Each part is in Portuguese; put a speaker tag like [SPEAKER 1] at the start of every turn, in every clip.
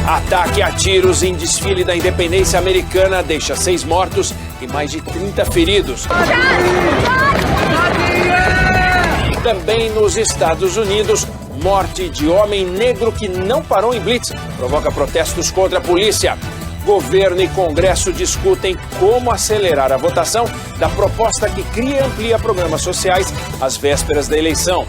[SPEAKER 1] Ataque a tiros em desfile da independência americana deixa 6 mortos e mais de 30 feridos. E também nos Estados Unidos, morte de homem negro que não parou em blitz provoca protestos contra a polícia. Governo e Congresso discutem como acelerar a votação da proposta que cria e amplia programas sociais às vésperas da eleição.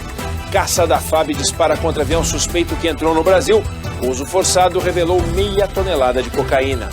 [SPEAKER 1] Caça da FAB dispara contra avião suspeito que entrou no Brasil. Uso forçado revelou meia tonelada de cocaína.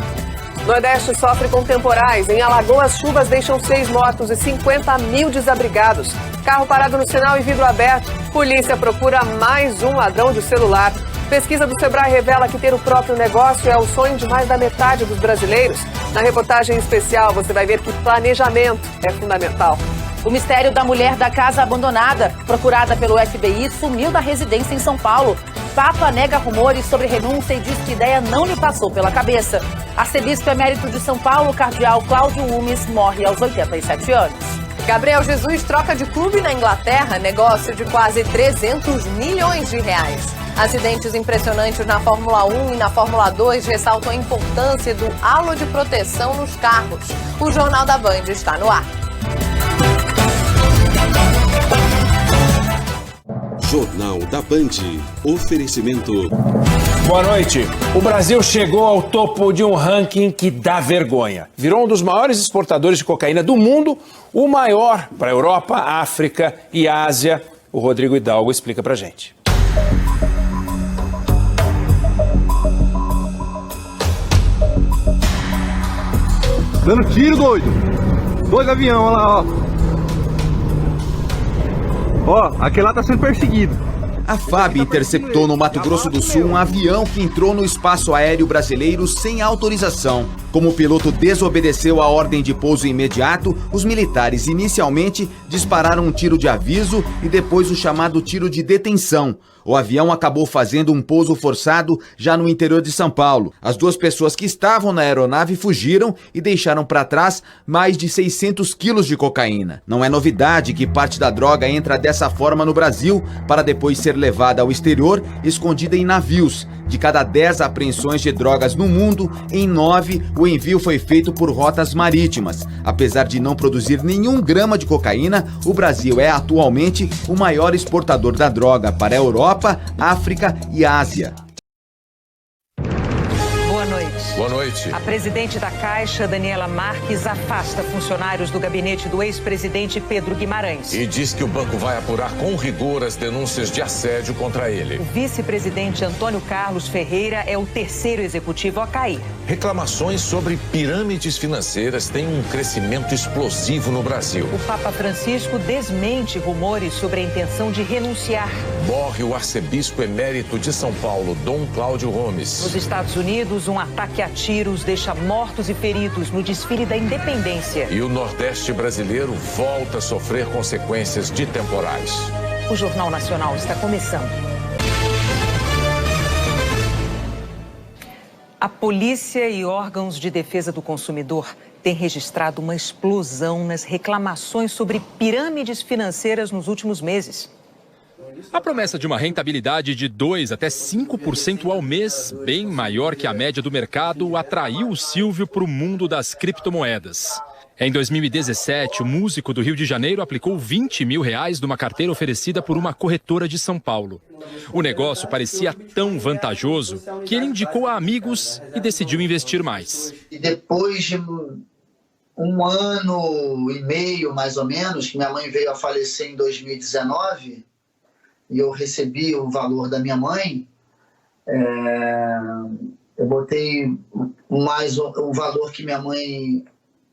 [SPEAKER 2] Nordeste sofre com temporais. Em Alagoas, chuvas deixam 6 mortos e 50 mil desabrigados. Carro parado no sinal e vidro aberto. Polícia procura mais um ladrão de celular. Pesquisa do Sebrae revela que ter o próprio negócio é o sonho de mais da metade dos brasileiros. Na reportagem especial, você vai ver que planejamento é fundamental.
[SPEAKER 3] O mistério da mulher da casa abandonada, procurada pelo FBI, sumiu da residência em São Paulo. Papa nega rumores sobre renúncia e diz que ideia não lhe passou pela cabeça. Arcebispo emérito de São Paulo, cardeal Cláudio Umes, morre aos 87 anos.
[SPEAKER 2] Gabriel Jesus troca de clube na Inglaterra, negócio de quase 300 milhões de reais. Acidentes impressionantes na Fórmula 1 e na Fórmula 2 ressaltam a importância do halo de proteção nos carros. O Jornal da Band está no ar.
[SPEAKER 4] Jornal da Band. Oferecimento.
[SPEAKER 1] Boa noite. O Brasil chegou ao topo de um ranking que dá vergonha. Virou um dos maiores exportadores de cocaína do mundo, o maior para a Europa, África e Ásia. O Rodrigo Hidalgo explica pra gente.
[SPEAKER 5] Dando tiro, doido. 2 aviões, olha lá, ó. Ó, aquele lá tá sendo perseguido.
[SPEAKER 6] A FAB interceptou no Mato Grosso do Sul um avião que entrou no espaço aéreo brasileiro sem autorização. Como o piloto desobedeceu a ordem de pouso imediato, os militares inicialmente dispararam um tiro de aviso e depois o chamado tiro de detenção. O avião acabou fazendo um pouso forçado já no interior de São Paulo. As 2 pessoas que estavam na aeronave fugiram e deixaram para trás mais de 600 quilos de cocaína. Não é novidade que parte da droga entra dessa forma no Brasil para depois ser levada ao exterior, escondida em navios. De cada 10 apreensões de drogas no mundo, em 9 o envio foi feito por rotas marítimas. Apesar de não produzir nenhum grama de cocaína, o Brasil é atualmente o maior exportador da droga para a Europa, África e Ásia.
[SPEAKER 7] Boa noite.
[SPEAKER 8] A presidente da Caixa, Daniela Marques, afasta funcionários do gabinete do ex-presidente Pedro Guimarães.
[SPEAKER 7] E diz que o banco vai apurar com rigor as denúncias de assédio contra ele.
[SPEAKER 8] O vice-presidente Antônio Carlos Ferreira é o 3º executivo a cair.
[SPEAKER 7] Reclamações sobre pirâmides financeiras têm um crescimento explosivo no Brasil.
[SPEAKER 8] O Papa Francisco desmente rumores sobre a intenção de renunciar.
[SPEAKER 7] Morre o arcebispo emérito de São Paulo, Dom Cláudio Gomes.
[SPEAKER 8] Nos Estados Unidos, um ataque a tiros deixa mortos e feridos no desfile da independência.
[SPEAKER 7] E o Nordeste brasileiro volta a sofrer consequências de temporais.
[SPEAKER 8] O Jornal Nacional está começando. A polícia e órgãos de defesa do consumidor têm registrado uma explosão nas reclamações sobre pirâmides financeiras nos últimos meses.
[SPEAKER 9] A promessa de uma rentabilidade de 2% até 5% ao mês, bem maior que a média do mercado, atraiu o Silvio para o mundo das criptomoedas. Em 2017, o músico do Rio de Janeiro aplicou R$20 mil numa carteira oferecida por uma corretora de São Paulo. O negócio parecia tão vantajoso que ele indicou a amigos e decidiu investir mais.
[SPEAKER 10] E depois de 1 ano e meio, mais ou menos, que minha mãe veio a falecer em 2019, e eu recebi o valor da minha mãe, eu botei mais o valor que minha mãe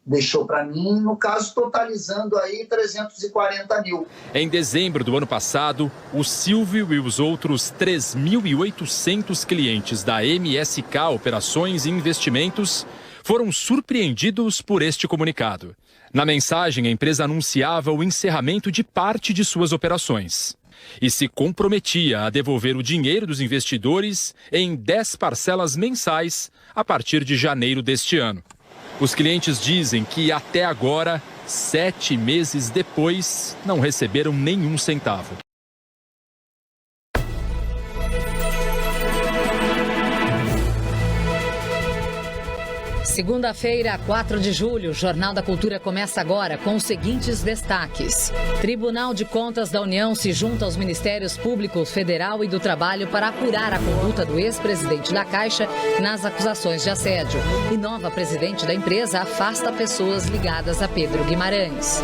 [SPEAKER 10] deixou para mim, no caso totalizando aí 340 mil.
[SPEAKER 9] Em dezembro do ano passado, o Silvio e os outros 3.800 clientes da MSK Operações e Investimentos foram surpreendidos por este comunicado. Na mensagem, a empresa anunciava o encerramento de parte de suas operações e se comprometia a devolver o dinheiro dos investidores em 10 parcelas mensais a partir de janeiro deste ano. Os clientes dizem que até agora, 7 meses depois, não receberam nenhum centavo.
[SPEAKER 11] Segunda-feira, 4 de julho, o Jornal da Cultura começa agora com os seguintes destaques. Tribunal de Contas da União se junta aos Ministérios Público Federal e do Trabalho para apurar a conduta do ex-presidente da Caixa nas acusações de assédio. E nova presidente da empresa afasta pessoas ligadas a Pedro Guimarães.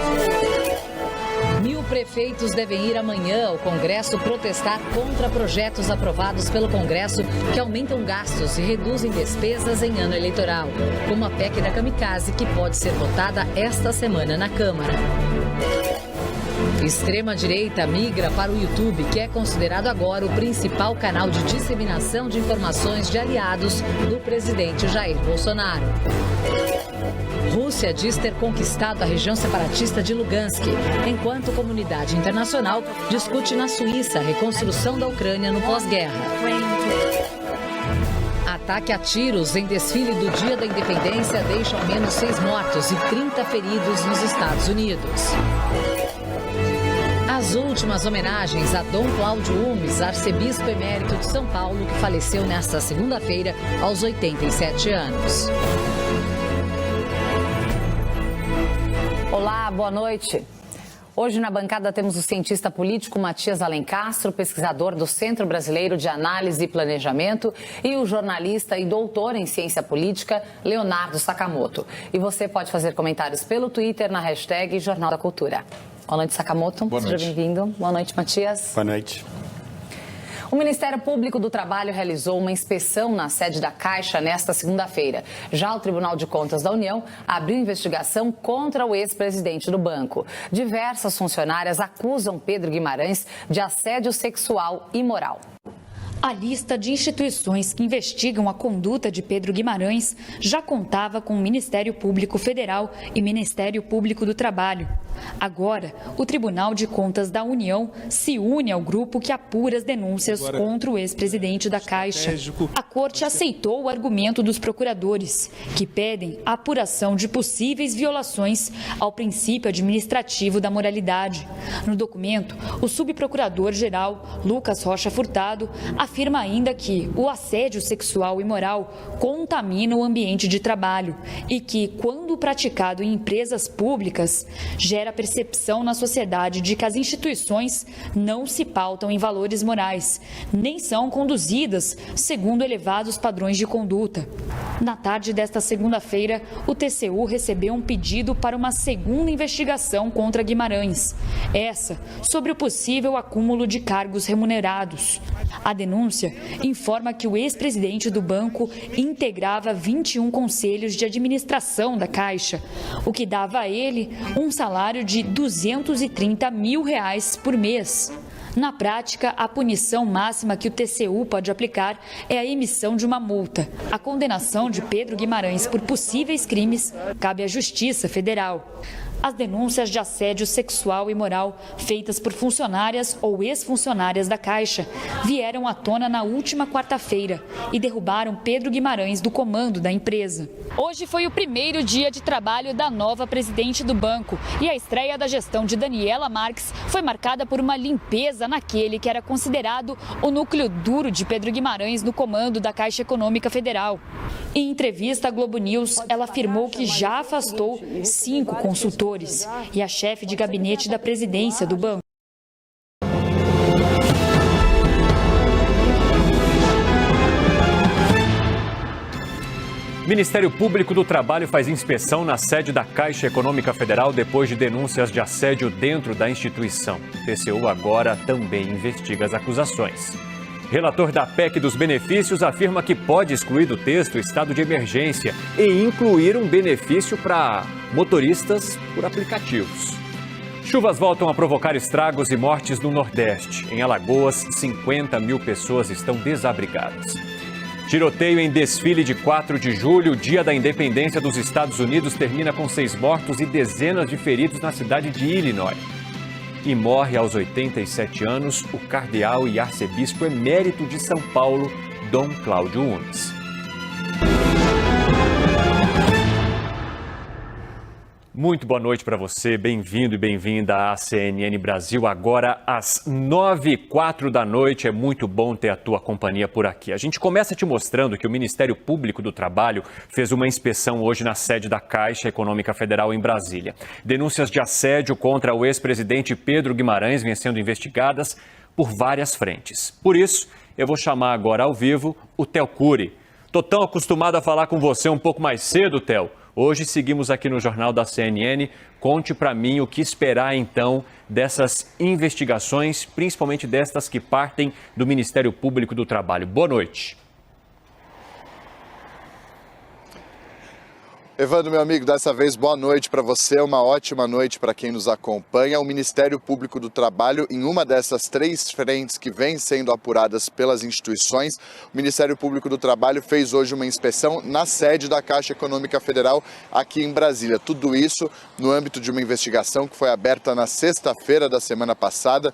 [SPEAKER 11] 1.000 prefeitos devem ir amanhã ao Congresso protestar contra projetos aprovados pelo Congresso que aumentam gastos e reduzem despesas em ano eleitoral, como a PEC da Kamikaze, que pode ser votada esta semana na Câmara. Extrema-direita migra para o YouTube, que é considerado agora o principal canal de disseminação de informações de aliados do presidente Jair Bolsonaro. Rússia diz ter conquistado a região separatista de Lugansk, enquanto a comunidade internacional discute na Suíça a reconstrução da Ucrânia no pós-guerra. Ataque a tiros em desfile do Dia da Independência deixa ao menos 6 mortos e 30 feridos nos Estados Unidos. As últimas homenagens a Dom Cláudio Umes, arcebispo emérito de São Paulo, que faleceu nesta segunda-feira aos 87 anos.
[SPEAKER 3] Olá, boa noite. Hoje na bancada temos o cientista político Matias Alencastro, pesquisador do Centro Brasileiro de Análise e Planejamento, e o jornalista e doutor em ciência política Leonardo Sakamoto. E você pode fazer comentários pelo Twitter na hashtag Jornal da Cultura. Boa noite, Sakamoto.
[SPEAKER 12] Boa noite.
[SPEAKER 3] Seja bem-vindo. Boa noite, Matias.
[SPEAKER 12] Boa noite.
[SPEAKER 3] O Ministério Público do Trabalho realizou uma inspeção na sede da Caixa nesta segunda-feira. Já o Tribunal de Contas da União abriu investigação contra o ex-presidente do banco. Diversas funcionárias acusam Pedro Guimarães de assédio sexual e moral.
[SPEAKER 13] A lista de instituições que investigam a conduta de Pedro Guimarães já contava com o Ministério Público Federal e Ministério Público do Trabalho. Agora, o Tribunal de Contas da União se une ao grupo que apura as denúncias contra o ex-presidente da Caixa. A Corte aceitou o argumento dos procuradores, que pedem a apuração de possíveis violações ao princípio administrativo da moralidade. No documento, o subprocurador-geral Lucas Rocha Furtado afirma ainda que o assédio sexual e moral contamina o ambiente de trabalho e que, quando praticado em empresas públicas, gera percepção na sociedade de que as instituições não se pautam em valores morais, nem são conduzidas segundo elevados padrões de conduta. Na tarde desta segunda-feira, o TCU recebeu um pedido para uma segunda investigação contra Guimarães, essa sobre o possível acúmulo de cargos remunerados. A denúncia informa que o ex-presidente do banco integrava 21 conselhos de administração da Caixa, o que dava a ele um salário de R$ 230 mil por mês. Na prática, a punição máxima que o TCU pode aplicar é a emissão de uma multa. A condenação de Pedro Guimarães por possíveis crimes cabe à Justiça Federal. As denúncias de assédio sexual e moral feitas por funcionárias ou ex-funcionárias da Caixa vieram à tona na última quarta-feira e derrubaram Pedro Guimarães do comando da empresa. Hoje foi o primeiro dia de trabalho da nova presidente do banco e a estreia da gestão de Daniela Marques foi marcada por uma limpeza naquele que era considerado o núcleo duro de Pedro Guimarães no comando da Caixa Econômica Federal. Em entrevista à Globo News, ela afirmou que já afastou 5 consultores e a chefe de gabinete da presidência do banco.
[SPEAKER 14] Ministério Público do Trabalho faz inspeção na sede da Caixa Econômica Federal depois de denúncias de assédio dentro da instituição. O TCU agora também investiga as acusações. Relator da PEC dos benefícios afirma que pode excluir do texto o estado de emergência e incluir um benefício para motoristas por aplicativos. Chuvas voltam a provocar estragos e mortes no Nordeste. Em Alagoas, 50 mil pessoas estão desabrigadas. Tiroteio em desfile de 4 de julho, Dia da Independência dos Estados Unidos, termina com 6 mortos e dezenas de feridos na cidade de Illinois. E morre aos 87 anos o cardeal e arcebispo emérito de São Paulo, Dom Cláudio Umes. Muito boa noite para você, bem-vindo e bem-vinda à CNN Brasil. Agora às 9h04 da noite, é muito bom ter a tua companhia por aqui. A gente começa te mostrando que o Ministério Público do Trabalho fez uma inspeção hoje na sede da Caixa Econômica Federal em Brasília. Denúncias de assédio contra o ex-presidente Pedro Guimarães vêm sendo investigadas por várias frentes. Por isso, eu vou chamar agora ao vivo o Theo Cury. Tô tão acostumado a falar com você um pouco mais cedo, Theo. Hoje seguimos aqui no Jornal da CNN. Conte para mim o que esperar, então, dessas investigações, principalmente destas que partem do Ministério Público do Trabalho. Boa noite.
[SPEAKER 12] Evandro, meu amigo, dessa vez boa noite para você, uma ótima noite para quem nos acompanha. O Ministério Público do Trabalho, em uma dessas 3 frentes que vêm sendo apuradas pelas instituições, o Ministério Público do Trabalho fez hoje uma inspeção na sede da Caixa Econômica Federal aqui em Brasília. Tudo isso no âmbito de uma investigação que foi aberta na sexta-feira da semana passada,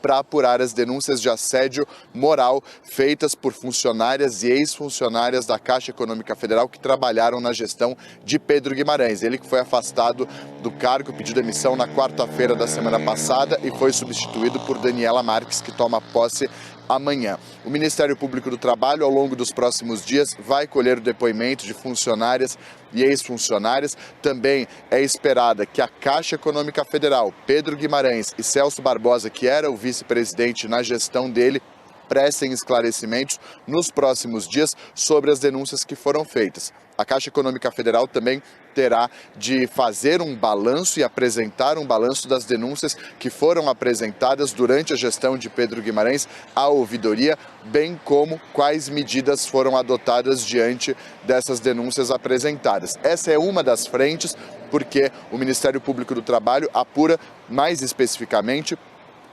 [SPEAKER 12] para apurar as denúncias de assédio moral feitas por funcionárias e ex-funcionárias da Caixa Econômica Federal que trabalharam na gestão de Pedro Guimarães. Ele que foi afastado do cargo, pediu demissão na quarta-feira da semana passada e foi substituído por Daniela Marques, que toma posse amanhã. O Ministério Público do Trabalho, ao longo dos próximos dias, vai colher o depoimento de funcionárias e ex-funcionárias. Também é esperada que a Caixa Econômica Federal, Pedro Guimarães e Celso Barbosa, que era o vice-presidente na gestão dele, prestem esclarecimentos nos próximos dias sobre as denúncias que foram feitas. A Caixa Econômica Federal também terá de fazer um balanço e apresentar um balanço das denúncias que foram apresentadas durante a gestão de Pedro Guimarães à ouvidoria, bem como quais medidas foram adotadas diante dessas denúncias apresentadas. Essa é uma das frentes, porque o Ministério Público do Trabalho apura mais especificamente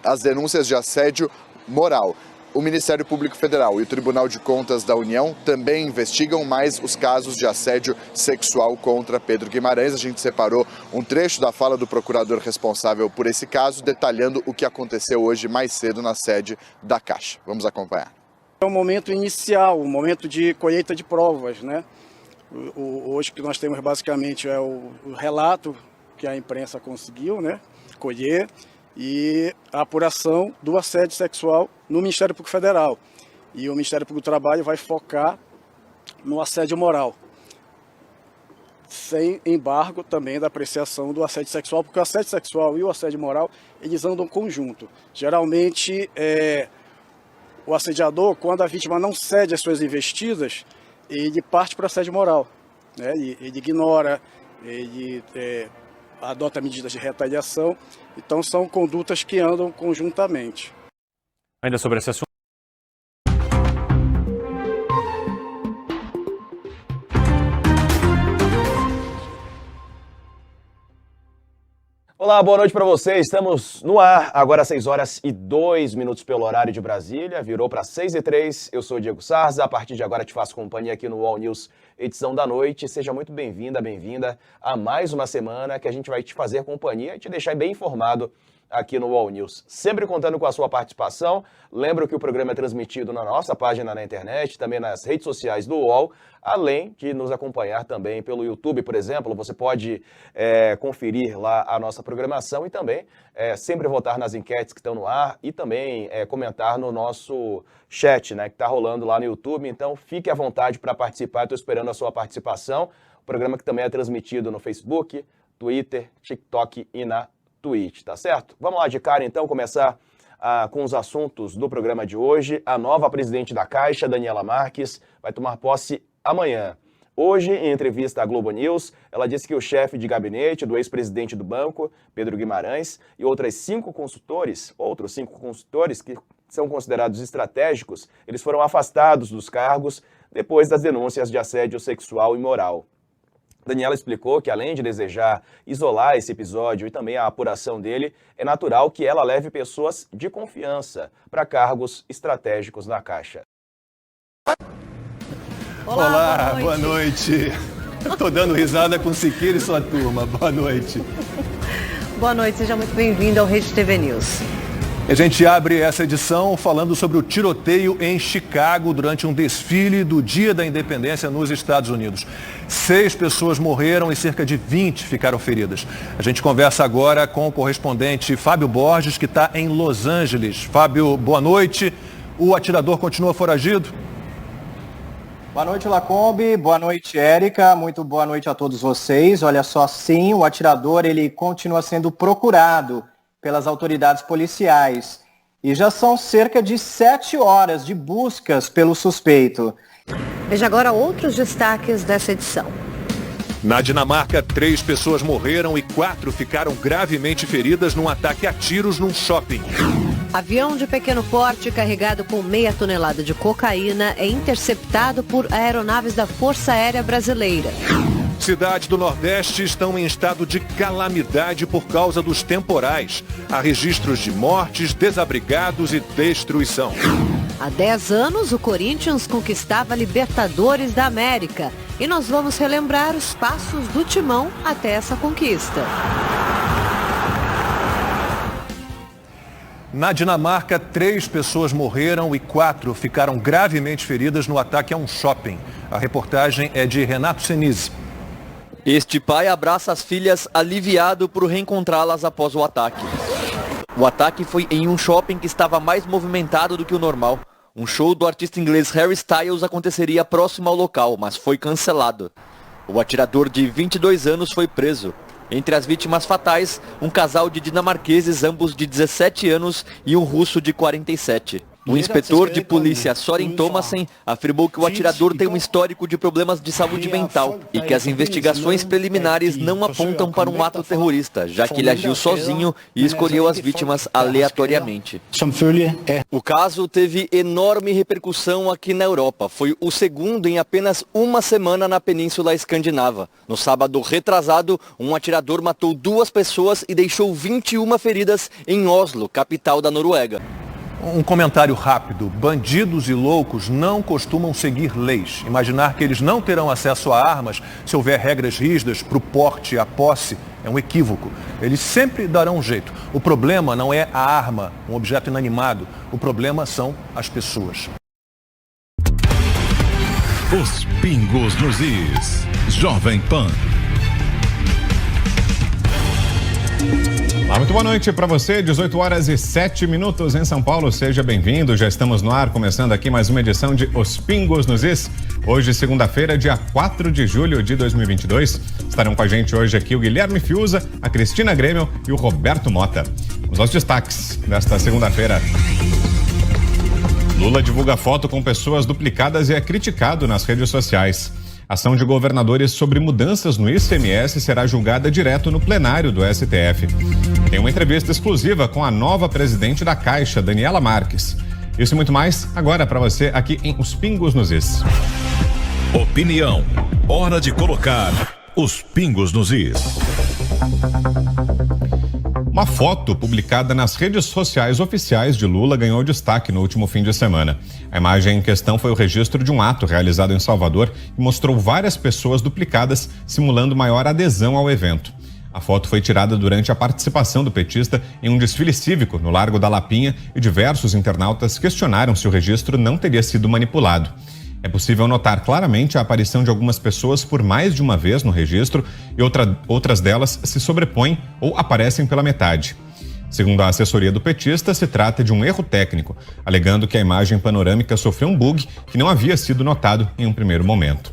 [SPEAKER 12] as denúncias de assédio moral. O Ministério Público Federal e o Tribunal de Contas da União também investigam mais os casos de assédio sexual contra Pedro Guimarães. A gente separou um trecho da fala do procurador responsável por esse caso, detalhando o que aconteceu hoje mais cedo na sede da Caixa. Vamos acompanhar.
[SPEAKER 15] É o momento inicial, o momento de colheita de provas, né? Hoje que nós temos basicamente é o relato que a imprensa conseguiu, né, colher, e a apuração do assédio sexual no Ministério Público Federal. E o Ministério Público do Trabalho vai focar no assédio moral, sem embargo também da apreciação do assédio sexual, porque o assédio sexual e o assédio moral, eles andam conjunto. Geralmente, o assediador, quando a vítima não cede às suas investidas, ele parte para o assédio moral, né? Ele ignora, ele adota medidas de retaliação. Então são condutas que andam conjuntamente.
[SPEAKER 14] Ainda sobre esse assunto.
[SPEAKER 16] Olá, boa noite para vocês. Estamos no ar, agora 6h02 pelo horário de Brasília. Virou para 6h03. Eu sou o Diego Sarza. A partir de agora te faço companhia aqui no All News, edição da noite. Seja muito bem-vinda, bem-vinda a mais uma semana que a gente vai te fazer companhia e te deixar bem informado aqui no All News. Sempre contando com a sua participação. Lembro que o programa é transmitido na nossa página na internet, também nas redes sociais do UOL, além de nos acompanhar também pelo YouTube, por exemplo. Você pode conferir lá a nossa programação e também sempre votar nas enquetes que estão no ar e também comentar no nosso chat, né, que está rolando lá no YouTube. Então fique à vontade para participar, estou esperando a sua participação. O programa que também é transmitido no Facebook, Twitter, TikTok e na Twitch, tá certo? Vamos lá de cara então, começar com os assuntos do programa de hoje. A nova presidente da Caixa, Daniela Marques, vai tomar posse amanhã. Hoje, em entrevista à Globo News, ela disse que o chefe de gabinete do ex-presidente do banco, Pedro Guimarães, e outros 5 consultores que são considerados estratégicos, eles foram afastados dos cargos depois das denúncias de assédio sexual e moral. Daniela explicou que, além de desejar isolar esse episódio e também a apuração dele, é natural que ela leve pessoas de confiança para cargos estratégicos na Caixa.
[SPEAKER 5] Olá, boa noite. Eu tô dando risada com Siqueira e sua turma. Boa noite.
[SPEAKER 17] Boa noite, seja muito bem-vindo ao Rede TV News. A gente abre essa edição falando sobre o tiroteio em Chicago durante um desfile do Dia da Independência nos Estados Unidos. 6 pessoas morreram e cerca de 20 ficaram feridas. A gente conversa agora com o correspondente Fábio Borges, que está em Los Angeles. Fábio, boa noite. O atirador continua foragido?
[SPEAKER 18] Boa noite, Lacombe. Boa noite, Érica. Muito boa noite a todos vocês. Olha só, sim, o atirador ele continua sendo procurado pelas autoridades policiais. E já são cerca de 7 horas de buscas pelo suspeito.
[SPEAKER 19] Veja agora outros destaques dessa edição.
[SPEAKER 17] Na Dinamarca, 3 pessoas morreram e 4 ficaram gravemente feridas num ataque a tiros num shopping.
[SPEAKER 19] Avião de pequeno porte carregado com meia tonelada de cocaína é interceptado por aeronaves da Força Aérea Brasileira.
[SPEAKER 17] Cidades do Nordeste estão em estado de calamidade por causa dos temporais. Há registros de mortes, desabrigados e destruição.
[SPEAKER 19] Há 10 anos, o Corinthians conquistava a Libertadores da América. E nós vamos relembrar os passos do Timão até essa conquista.
[SPEAKER 17] Na Dinamarca, 3 pessoas morreram e 4 ficaram gravemente feridas no ataque a um shopping. A reportagem é de Renato Senise.
[SPEAKER 20] Este pai abraça as filhas aliviado por reencontrá-las após o ataque. O ataque foi em um shopping que estava mais movimentado do que o normal. Um show do artista inglês Harry Styles aconteceria próximo ao local, mas foi cancelado. O atirador de 22 anos foi preso. Entre as vítimas fatais, um casal de dinamarqueses, ambos de 17 anos, e um russo de 47. O inspetor de polícia Soren Thomasen afirmou que o atirador tem um histórico de problemas de saúde mental e que as investigações preliminares não apontam para um ato terrorista, já que ele agiu sozinho e escolheu as vítimas aleatoriamente. O caso teve enorme repercussão aqui na Europa. Foi o segundo em apenas uma semana na Península Escandinava. No sábado retrasado, um atirador matou 2 pessoas e deixou 21 feridas em Oslo, capital da Noruega.
[SPEAKER 17] Um comentário rápido. Bandidos e loucos não costumam seguir leis. Imaginar que eles não terão acesso a armas se houver regras rígidas para o porte e a posse é um equívoco. Eles sempre darão um jeito. O problema não é a arma, um objeto inanimado. O problema são as pessoas.
[SPEAKER 21] Os pingos nos is. Jovem Pan. Olá, muito boa noite para você, 18 horas e 7 minutos em São Paulo, seja bem-vindo, já estamos no ar, começando aqui mais uma edição de Os Pingos nos Is, hoje segunda-feira, dia 4 de julho de 2022, estarão com a gente hoje aqui o Guilherme Fiuza, a Cristina Grêmio e o Roberto Mota. Vamos aos destaques desta segunda-feira. Lula divulga foto com pessoas duplicadas e é criticado nas redes sociais. Ação de governadores sobre mudanças no ICMS será julgada direto no plenário do STF. Tem uma entrevista exclusiva com a nova presidente da Caixa, Daniela Marques. Isso e muito mais agora para você aqui em Os Pingos nos Is. Opinião. Hora de colocar os pingos nos is. Uma foto publicada nas redes sociais oficiais de Lula ganhou destaque no último fim de semana. A imagem em questão foi o registro de um ato realizado em Salvador e mostrou várias pessoas duplicadas, simulando maior adesão ao evento. A foto foi tirada durante a participação do petista em um desfile cívico no Largo da Lapinha e diversos internautas questionaram se o registro não teria sido manipulado. É possível notar claramente a aparição de algumas pessoas por mais de uma vez no registro e outras delas se sobrepõem ou aparecem pela metade. Segundo a assessoria do petista, se trata de um erro técnico, alegando que a imagem panorâmica sofreu um bug que não havia sido notado em um primeiro momento.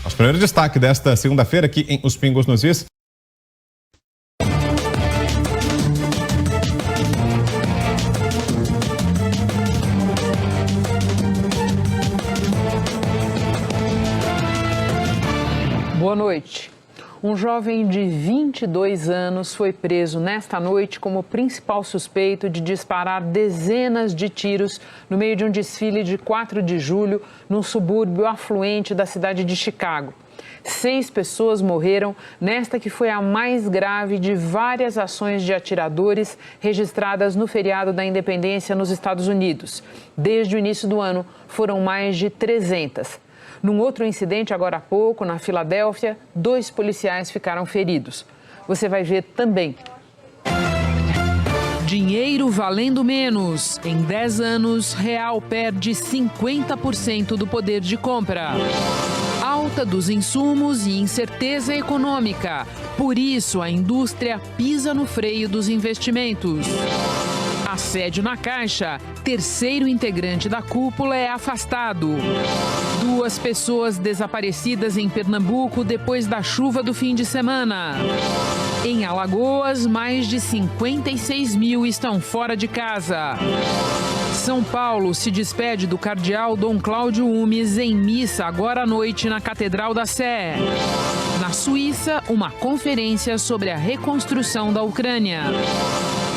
[SPEAKER 21] Nosso primeiro destaque desta segunda-feira aqui em Os Pingos nos Is.
[SPEAKER 22] Boa noite. Um jovem de 22 anos foi preso nesta noite como principal suspeito de disparar dezenas de tiros no meio de um desfile de 4 de julho num subúrbio afluente da cidade de Chicago. 6 pessoas morreram nesta que foi a mais grave de várias ações de atiradores registradas no feriado da Independência nos Estados Unidos. Desde o início do ano, foram mais de 300. Num outro incidente, agora há pouco, na Filadélfia, 2 policiais ficaram feridos. Você vai ver também. Dinheiro valendo menos. Em 10 anos, real perde 50% do poder de compra. Alta dos insumos e incerteza econômica. Por isso, a indústria pisa no freio dos investimentos. Assédio na Caixa. Terceiro integrante da cúpula é afastado. 2 pessoas desaparecidas em Pernambuco depois da chuva do fim de semana. Em Alagoas, mais de 56 mil estão fora de casa. São Paulo se despede do cardeal Dom Cláudio Umes em missa agora à noite na Catedral da Sé. Na Suíça, uma conferência sobre a reconstrução da Ucrânia.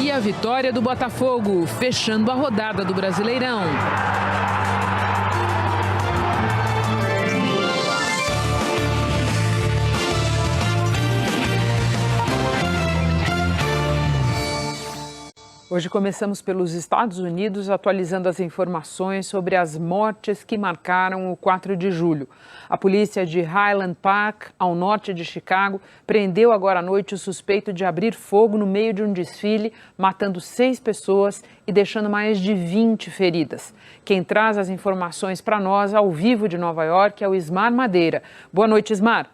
[SPEAKER 22] E a vitória do Botafogo, fechando a rodada do Brasileirão. Hoje começamos pelos Estados Unidos, atualizando as informações sobre as mortes que marcaram o 4 de julho. A polícia de Highland Park, ao norte de Chicago, prendeu agora à noite o suspeito de abrir fogo no meio de um desfile, matando 6 pessoas e deixando mais de 20 feridas. Quem traz as informações para nós, ao vivo de Nova York, é o Ismar Madeira. Boa noite, Ismar.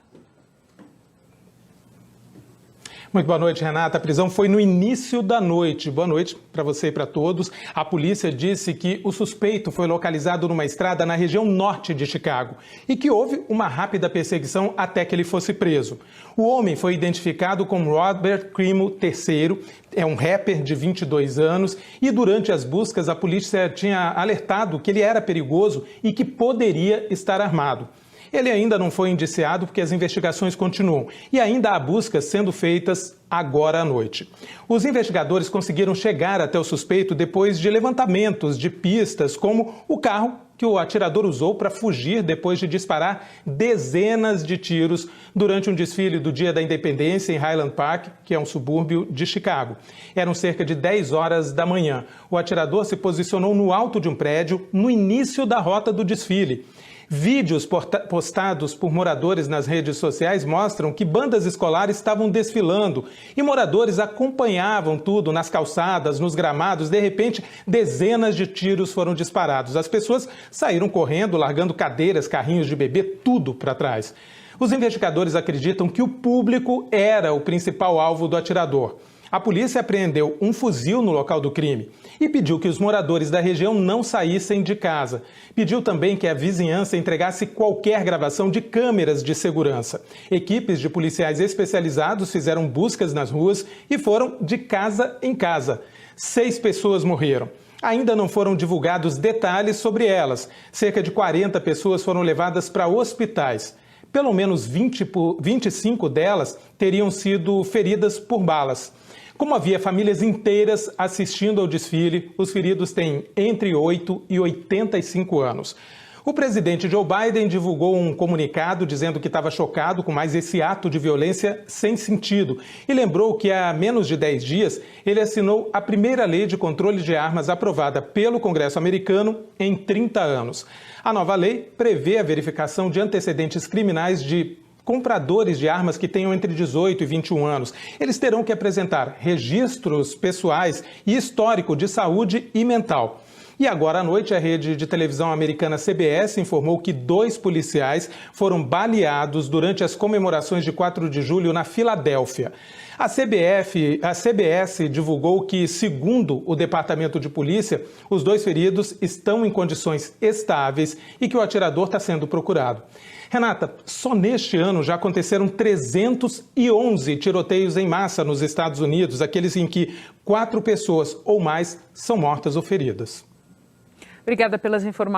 [SPEAKER 2] Muito boa noite, Renata. A prisão foi no início da noite. Boa noite para você e para todos. A polícia disse que o suspeito foi localizado numa estrada na região norte de Chicago e que houve uma rápida perseguição até que ele fosse preso. O homem foi identificado como Robert Crimo III, é um rapper de 22 anos e durante as buscas a polícia tinha alertado que ele era perigoso e que poderia estar armado. Ele ainda não foi indiciado porque as investigações continuam e ainda há buscas sendo feitas agora à noite. Os investigadores conseguiram chegar até o suspeito depois de levantamentos de pistas, como o carro que o atirador usou para fugir depois de disparar dezenas de tiros durante um desfile do Dia da Independência em Highland Park, que é um subúrbio de Chicago. Eram cerca de 10 horas da manhã. O atirador se posicionou no alto de um prédio no início da rota do desfile. Vídeos postados por moradores nas redes sociais mostram que bandas escolares estavam desfilando e moradores acompanhavam tudo nas calçadas, nos gramados. De repente, dezenas de tiros foram disparados. As pessoas saíram correndo, largando cadeiras, carrinhos de bebê, tudo para trás. Os investigadores acreditam que o público era o principal alvo do atirador. A polícia apreendeu um fuzil no local do crime e pediu que os moradores da região não saíssem de casa. Pediu também que a vizinhança entregasse qualquer gravação de câmeras de segurança. Equipes de policiais especializados fizeram buscas nas ruas e foram de casa em casa. 6 pessoas morreram. Ainda não foram divulgados detalhes sobre elas. Cerca de 40 pessoas foram levadas para hospitais. Pelo menos 25 delas teriam sido feridas por balas. Como havia famílias inteiras assistindo ao desfile, os feridos têm entre 8 e 85 anos. O presidente Joe Biden divulgou um comunicado dizendo que estava chocado com mais esse ato de violência sem sentido e lembrou que há menos de 10 dias ele assinou a primeira lei de controle de armas aprovada pelo Congresso americano em 30 anos. A nova lei prevê a verificação de antecedentes criminais de compradores de armas que tenham entre 18 e 21 anos. Eles terão que apresentar registros pessoais e histórico de saúde e mental. E agora à noite, a rede de televisão americana CBS informou que 2 policiais foram baleados durante as comemorações de 4 de julho na Filadélfia. A CBS divulgou que, segundo o Departamento de Polícia, os 2 feridos estão em condições estáveis e que o atirador está sendo procurado. Renata, só neste ano já aconteceram 311 tiroteios em massa nos Estados Unidos, aqueles em que 4 pessoas ou mais são mortas ou feridas.
[SPEAKER 22] Obrigada pelas informações.